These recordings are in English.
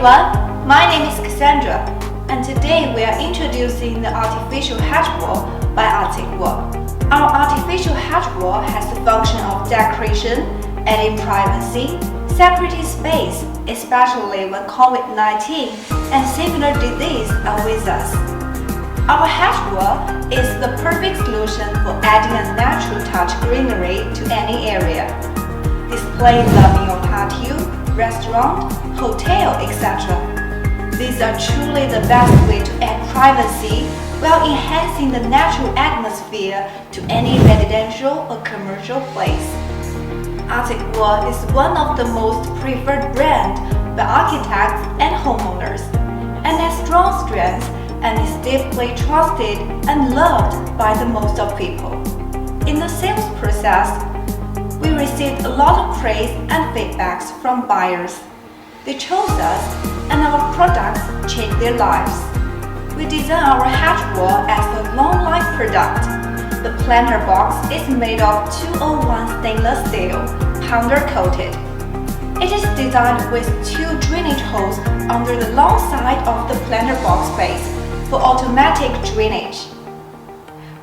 everyone, my name is Cassandra, and today we are introducing the artificial hedge wall by Artigwall. Our artificial hedge wall has the function of decoration, adding privacy, separating space, especially when COVID-19 and similar diseases are with us. Our hedge wall is the perfect solution for adding a natural touch greenery to any area. Display them in your patio, restaurant, hotel, etc. These are truly the best way to add privacy while enhancing the natural atmosphere to any residential or commercial place. Artigwall is one of the most preferred brands by architects and homeowners, and has strong strengths and is deeply trusted and loved by the most of people. In the sales process, we received a lot of praise and feedbacks from buyers. They chose us, and our products changed their lives. We designed our hedge wall as a long-life product. The planter box is made of 201 stainless steel, powder-coated. It is designed with 2 drainage holes under the long side of the planter box base for automatic drainage.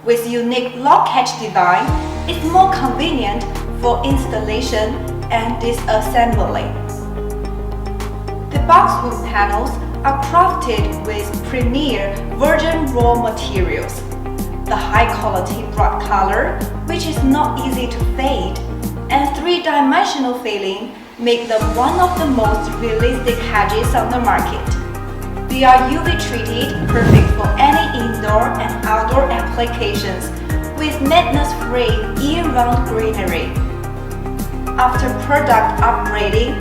With unique lock catch design, it's more convenient for installation and disassembly. The boxwood panels are crafted with premier virgin raw materials. The high-quality bright color, which is not easy to fade, and 3-dimensional filling make them one of the most realistic hedges on the market. They are UV treated, perfect for any indoor and outdoor applications, with maintenance-free year-round greenery. After product upgrading,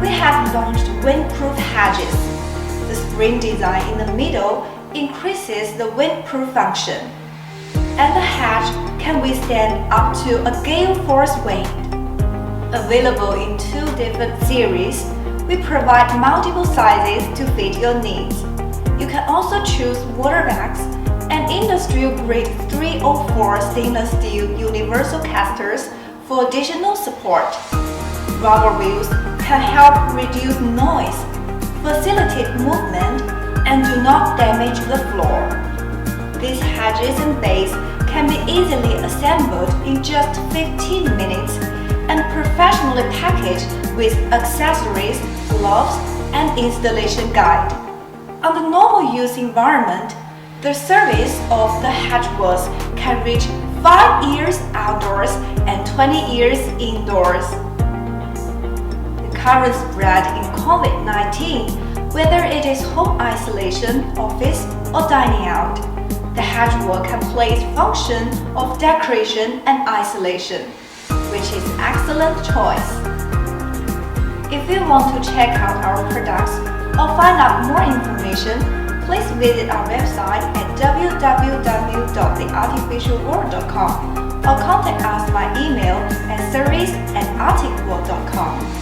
we have launched windproof hedges. The spring design in the middle increases the windproof function, and the hedge can withstand up to a gale force wind. Available in 2 different series, we provide multiple sizes to fit your needs. You can also choose water bags and industrial-grade 304 stainless steel universal casters for additional support. Rubber wheels can help reduce noise, facilitate movement, and do not damage the floor. These hedges and bays can be easily assembled in just 15 minutes and professionally packaged with accessories, gloves, and installation guide. On the normal use environment, the service of the hedge walls can reach 5 years outdoors and 20 years indoors. The current spread in COVID-19, whether it is home isolation, office, or dining out, the hedge wall can play its function of decoration and isolation, which is an excellent choice. If you want to check out our products or find out more information, please visit our website at www.theartificialworld.com or contact us by email at service@artigwall.com.